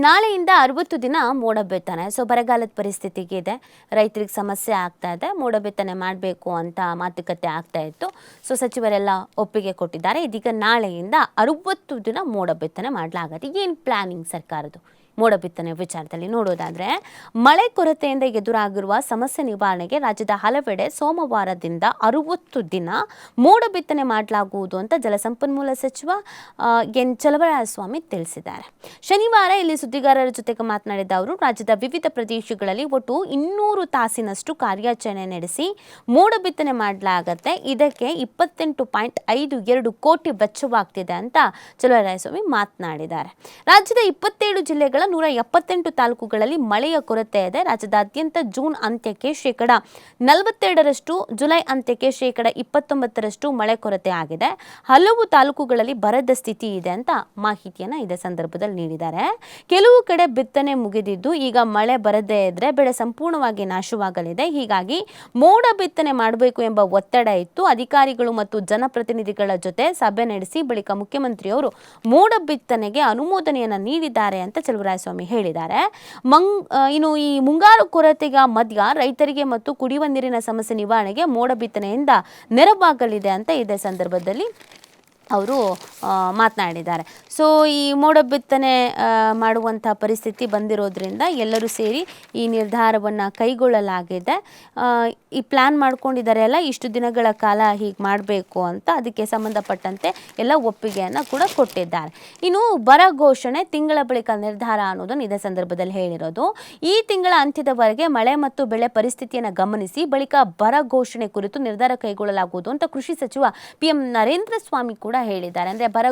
ನಾಳೆಯಿಂದ 60 ದಿನ ಮೋಡ ಬಿತ್ತನೆ. ಸೊ ಬರಗಾಲದ ಪರಿಸ್ಥಿತಿಗೆ ಇದೆ, ರೈತರಿಗೆ ಸಮಸ್ಯೆ ಆಗ್ತಾ ಇದೆ. ಮೋಡ ಬಿತ್ತನೆ ಮಾಡಬೇಕು ಅಂತ ಮಾತುಕತೆ ಆಗ್ತಾ ಇತ್ತು. ಸೊ ಸಚಿವರೆಲ್ಲ ಒಪ್ಪಿಗೆ ಕೊಟ್ಟಿದ್ದಾರೆ. ಇದೀಗ ನಾಳೆಯಿಂದ 60 ದಿನ ಮೋಡ ಬಿತ್ತನೆ ಮಾಡಲಾಗುತ್ತೆ. ಏನು ಪ್ಲಾನಿಂಗ್ ಸರ್ಕಾರದ್ದು ಮೋಡ ಬಿತ್ತನೆ ವಿಚಾರದಲ್ಲಿ ನೋಡೋದಾದ್ರೆ, ಮಳೆ ಕೊರತೆಯಿಂದ ಎದುರಾಗಿರುವ ಸಮಸ್ಯೆ ನಿವಾರಣೆಗೆ ರಾಜ್ಯದ ಹಲವೆಡೆ ಸೋಮವಾರದಿಂದ 60 ದಿನ ಮೋಡ ಬಿತ್ತನೆ ಮಾಡಲಾಗುವುದು ಅಂತ ಜಲಸಂಪನ್ಮೂಲ ಸಚಿವ ಎನ್ ಚಲುವರಾಯಸ್ವಾಮಿ ತಿಳಿಸಿದ್ದಾರೆ. ಶನಿವಾರ ಇಲ್ಲಿ ಸುದ್ದಿಗಾರರ ಜೊತೆಗೆ ಮಾತನಾಡಿದ ಅವರು, ರಾಜ್ಯದ ವಿವಿಧ ಪ್ರದೇಶಗಳಲ್ಲಿ ಒಟ್ಟು 200 ತಾಸಿನಷ್ಟು ಕಾರ್ಯಾಚರಣೆ ನಡೆಸಿ ಮೋಡ ಬಿತ್ತನೆ ಮಾಡಲಾಗುತ್ತೆ. ಇದಕ್ಕೆ 28.52 ಕೋಟಿ ವೆಚ್ಚವಾಗ್ತಿದೆ ಅಂತ ಚಲುವರಾಯಸ್ವಾಮಿ ಮಾತನಾಡಿದ್ದಾರೆ. ರಾಜ್ಯದ 27 ಜಿಲ್ಲೆಗಳ 178 ತಾಲೂಕುಗಳಲ್ಲಿ ಮಳೆಯ ಕೊರತೆ ಇದೆ. ರಾಜ್ಯದಾದ್ಯಂತ ಜೂನ್ ಅಂತ್ಯಕ್ಕೆ 42%, ಜುಲೈ ಅಂತ್ಯಕ್ಕೆ 29% ಮಳೆ ಕೊರತೆ ಆಗಿದೆ. ಹಲವು ತಾಲೂಕುಗಳಲ್ಲಿ ಬರದ ಸ್ಥಿತಿ ಇದೆ ಅಂತ ಮಾಹಿತಿಯನ್ನ ಇದೇ ಸಂದರ್ಭದಲ್ಲಿ ನೀಡಿದ್ದಾರೆ. ಕೆಲವು ಕಡೆ ಬಿತ್ತನೆ ಮುಗಿದಿದ್ದು ಈಗ ಮಳೆ ಬರದೇ ಇದ್ರೆ ಬೆಳೆ ಸಂಪೂರ್ಣವಾಗಿ ನಾಶವಾಗಲಿದೆ. ಹೀಗಾಗಿ ಮೋಡ ಬಿತ್ತನೆ ಮಾಡಬೇಕು ಎಂಬ ಒತ್ತಡ ಇತ್ತು. ಅಧಿಕಾರಿಗಳು ಮತ್ತು ಜನಪ್ರತಿನಿಧಿಗಳ ಜೊತೆ ಸಭೆ ನಡೆಸಿ ಬಳಿಕ ಮುಖ್ಯಮಂತ್ರಿಯವರು ಮೋಡ ಬಿತ್ತನೆಗೆ ಅನುಮೋದನೆಯನ್ನ ನೀಡಿದ್ದಾರೆ ಅಂತ ಚಲುವರಾಯಸ್ವಾಮಿ ಹೇಳಿದ್ದಾರೆ. ಇನ್ನು ಈ ಮುಂಗಾರು ಕೊರತೆಯ ಮಧ್ಯ ರೈತರಿಗೆ ಮತ್ತು ಕುಡಿಯುವ ನೀರಿನ ಸಮಸ್ಯೆ ನಿವಾರಣೆಗೆ ಮೋಡ ಬಿತ್ತನೆಯಿಂದ ನೆರವಾಗಲಿದೆ ಅಂತ ಇದೇ ಸಂದರ್ಭದಲ್ಲಿ ಅವರು ಮಾತನಾಡಿದ್ದಾರೆ. ಸೊ ಈ ಮೋಡ ಬಿತ್ತನೆ ಮಾಡುವಂಥ ಪರಿಸ್ಥಿತಿ ಬಂದಿರೋದ್ರಿಂದ ಎಲ್ಲರೂ ಸೇರಿ ಈ ನಿರ್ಧಾರವನ್ನು ಕೈಗೊಳ್ಳಲಾಗಿದೆ. ಈ ಪ್ಲ್ಯಾನ್ ಮಾಡ್ಕೊಂಡಿದ್ದಾರೆ ಅಲ್ಲ, ಇಷ್ಟು ದಿನಗಳ ಕಾಲ ಹೀಗೆ ಮಾಡಬೇಕು ಅಂತ, ಅದಕ್ಕೆ ಸಂಬಂಧಪಟ್ಟಂತೆ ಎಲ್ಲ ಒಪ್ಪಿಗೆಯನ್ನು ಕೂಡ ಕೊಟ್ಟಿದ್ದಾರೆ. ಇನ್ನು ಬರ ಘೋಷಣೆ ತಿಂಗಳ ಬಳಿಕ ನಿರ್ಧಾರ ಅನ್ನೋದನ್ನು ಇದೇ ಸಂದರ್ಭದಲ್ಲಿ ಹೇಳಿರೋದು. ಈ ತಿಂಗಳ ಅಂತ್ಯದವರೆಗೆ ಮಳೆ ಮತ್ತು ಬೆಳೆ ಪರಿಸ್ಥಿತಿಯನ್ನು ಗಮನಿಸಿ ಬಳಿಕ ಬರ ಘೋಷಣೆ ಕುರಿತು ನಿರ್ಧಾರ ಕೈಗೊಳ್ಳಲಾಗುವುದು ಅಂತ ಕೃಷಿ ಸಚಿವ PM ನರೇಂದ್ರ ಸ್ವಾಮಿ ಕೂಡ ಹೇಳಿದ್ದಾರೆ. ಅಂದರೆ ಬರ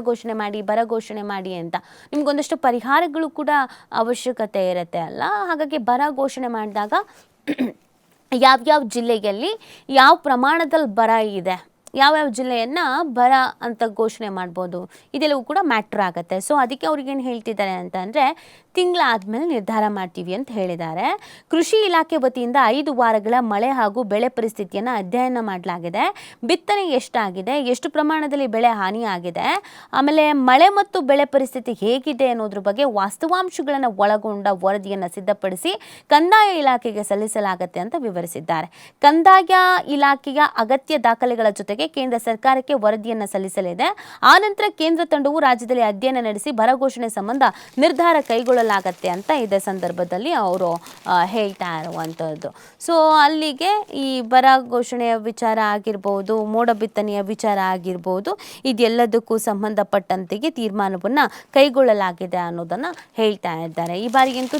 ಘೋಷಣೆ ಮಾಡಿ ಅಂತ ನಿಮ್ಗೊಂದಷ್ಟು ಪರಿಹಾರಗಳು ಕೂಡ ಅವಶ್ಯಕತೆ ಇರುತ್ತೆ ಅಲ್ಲ, ಹಾಗಾಗಿ ಬರ ಘೋಷಣೆ ಮಾಡಿದಾಗ ಯಾವ್ಯಾವ ಜಿಲ್ಲೆಯಲ್ಲಿ ಯಾವ ಪ್ರಮಾಣದಲ್ಲಿ ಬರ ಇದೆ, ಯಾವ್ಯಾವ ಜಿಲ್ಲೆಯನ್ನು ಬರ ಅಂತ ಘೋಷಣೆ ಮಾಡ್ಬೋದು, ಇದೆಲ್ಲವೂ ಕೂಡ ಮ್ಯಾಟ್ರ್ ಆಗುತ್ತೆ. ಸೊ ಅದಕ್ಕೆ ಅವ್ರಿಗೇನು ಹೇಳ್ತಿದ್ದಾರೆ ಅಂತಂದರೆ, ತಿಂಗಳಾದ್ಮೇಲೆ ನಿರ್ಧಾರ ಮಾಡ್ತೀವಿ ಅಂತ ಹೇಳಿದ್ದಾರೆ. ಕೃಷಿ ಇಲಾಖೆ ವತಿಯಿಂದ 5 ವಾರಗಳ ಮಳೆ ಹಾಗೂ ಬೆಳೆ ಪರಿಸ್ಥಿತಿಯನ್ನು ಅಧ್ಯಯನ ಮಾಡಲಾಗಿದೆ. ಬಿತ್ತನೆ ಎಷ್ಟಾಗಿದೆ, ಎಷ್ಟು ಪ್ರಮಾಣದಲ್ಲಿ ಬೆಳೆ ಹಾನಿಯಾಗಿದೆ, ಆಮೇಲೆ ಮಳೆ ಮತ್ತು ಬೆಳೆ ಪರಿಸ್ಥಿತಿ ಹೇಗಿದೆ ಅನ್ನೋದ್ರ ಬಗ್ಗೆ ವಾಸ್ತವಾಂಶಗಳನ್ನು ಒಳಗೊಂಡ ವರದಿಯನ್ನು ಸಿದ್ಧಪಡಿಸಿ ಕಂದಾಯ ಇಲಾಖೆಗೆ ಸಲ್ಲಿಸಲಾಗುತ್ತೆ ಅಂತ ವಿವರಿಸಿದ್ದಾರೆ. ಕಂದಾಯ ಇಲಾಖೆಯ ಅಗತ್ಯ ದಾಖಲೆಗಳ ಜೊತೆಗೆ ಕೇಂದ್ರ ಸರ್ಕಾರಕ್ಕೆ ವರದಿಯನ್ನು ಸಲ್ಲಿಸಲಿದೆ. ಆನಂತರ ಕೇಂದ್ರ ತಂಡವು ರಾಜ್ಯದಲ್ಲಿ ಅಧ್ಯಯನ ನಡೆಸಿ ಬರ ಘೋಷಣೆ ಸಂಬಂಧ ನಿರ್ಧಾರ ಕೈಗೊಳ್ಳಲಾಗತ್ತೆ ಅಂತ ಇದೇ ಸಂದರ್ಭದಲ್ಲಿ ಅವರು ಹೇಳ್ತಾ ಇರುವಂಥದ್ದು. ಸೊ ಅಲ್ಲಿಗೆ ಈ ಬರ ಘೋಷಣೆಯ ವಿಚಾರ ಆಗಿರ್ಬೋದು, ಮೋಡ ಬಿತ್ತನೆಯ ವಿಚಾರ ಆಗಿರ್ಬೋದು, ಇದೆಲ್ಲದಕ್ಕೂ ಸಂಬಂಧಪಟ್ಟಂತೆಗೆ ತೀರ್ಮಾನವನ್ನು ಕೈಗೊಳ್ಳಲಾಗಿದೆ ಅನ್ನೋದನ್ನು ಹೇಳ್ತಾ ಇದ್ದಾರೆ. ಈ ಬಾರಿಗಂತೂ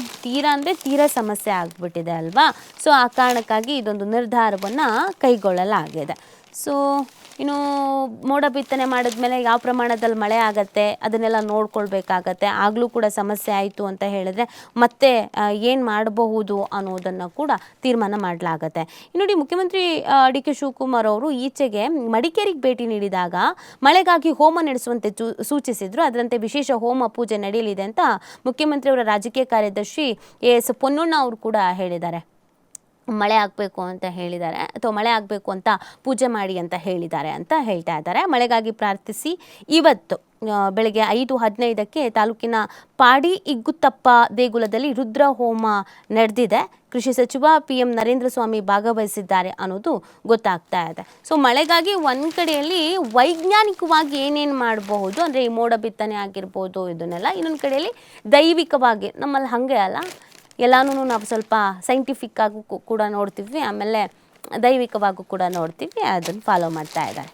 ತೀರಾ ಸಮಸ್ಯೆ ಆಗಿಬಿಟ್ಟಿದೆ ಅಲ್ವಾ. ಸೊ ಆ ಕಾರಣಕ್ಕಾಗಿ ಇದೊಂದು ನಿರ್ಧಾರವನ್ನು ಕೈಗೊಳ್ಳಲಾಗಿದೆ. ಸೊ ಇನ್ನು ಮೋಡ ಬಿತ್ತನೆ ಮಾಡಿದ್ಮೇಲೆ ಯಾವ ಪ್ರಮಾಣದಲ್ಲಿ ಮಳೆ ಆಗತ್ತೆ ಅದನ್ನೆಲ್ಲ ನೋಡ್ಕೊಳ್ಬೇಕಾಗತ್ತೆ. ಆಗಲೂ ಕೂಡ ಸಮಸ್ಯೆ ಆಯಿತು ಅಂತ ಹೇಳಿದ್ರೆ ಮತ್ತೆ ಏನು ಮಾಡಬಹುದು ಅನ್ನೋದನ್ನು ಕೂಡ ತೀರ್ಮಾನ ಮಾಡಲಾಗತ್ತೆ. ನೋಡಿ, ಮುಖ್ಯಮಂತ್ರಿ DK ಶಿವಕುಮಾರ್ ಅವರು ಈಚೆಗೆ ಮಡಿಕೇರಿಗೆ ಭೇಟಿ ನೀಡಿದಾಗ ಮಳೆಗಾಗಿ ಹೋಮ ನಡೆಸುವಂತೆ ಸೂಚಿಸಿದ್ರು. ಅದರಂತೆ ವಿಶೇಷ ಹೋಮ ಪೂಜೆ ನಡೆಯಲಿದೆ ಅಂತ ಮುಖ್ಯಮಂತ್ರಿಯವರ ರಾಜಕೀಯ ಕಾರ್ಯದರ್ಶಿ AS ಪೊನ್ನಣ್ಣ ಅವರು ಕೂಡ ಹೇಳಿದ್ದಾರೆ. ಮಳೆ ಆಗಬೇಕು ಅಂತ ಹೇಳಿದ್ದಾರೆ, ಅಥವಾ ಮಳೆ ಆಗಬೇಕು ಅಂತ ಪೂಜೆ ಮಾಡಿ ಅಂತ ಹೇಳಿದ್ದಾರೆ ಅಂತ ಹೇಳ್ತಾ ಇದ್ದಾರೆ. ಮಳೆಗಾಗಿ ಪ್ರಾರ್ಥಿಸಿ ಇವತ್ತು ಬೆಳಗ್ಗೆ 5:15ಕ್ಕೆ ತಾಲೂಕಿನ ಪಾಡಿ ಇಗ್ಗುತ್ತಪ್ಪ ದೇಗುಲದಲ್ಲಿ ರುದ್ರ ಹೋಮ ನಡೆದಿದೆ. ಕೃಷಿ ಸಚಿವ PM ನರೇಂದ್ರ ಸ್ವಾಮಿ ಭಾಗವಹಿಸಿದ್ದಾರೆ ಅನ್ನೋದು ಗೊತ್ತಾಗ್ತಾ ಇದೆ. ಸೊ ಮಳೆಗಾಗಿ ಒಂದು ಕಡೆಯಲ್ಲಿ ವೈಜ್ಞಾನಿಕವಾಗಿ ಏನೇನು ಮಾಡಬಹುದು ಅಂದರೆ ಈ ಮೋಡ ಬಿತ್ತನೆ ಆಗಿರ್ಬೋದು ಇದನ್ನೆಲ್ಲ, ಇನ್ನೊಂದು ಕಡೆಯಲ್ಲಿ ದೈವಿಕವಾಗಿ ನಮ್ಮಲ್ಲಿ ಹಾಗೆ ಅಲ್ಲ, ಎಲ್ಲನೂ ನಾವು ಸ್ವಲ್ಪ ಸೈಂಟಿಫಿಕ್ ಆಗೂ ಕೂಡ ನೋಡ್ತೀವಿ, ಆಮೇಲೆ ದೈವಿಕವಾಗೂ ಕೂಡ ನೋಡ್ತೀವಿ, ಅದನ್ನು ಫಾಲೋ ಮಾಡ್ತಾ ಇದ್ದಾರೆ.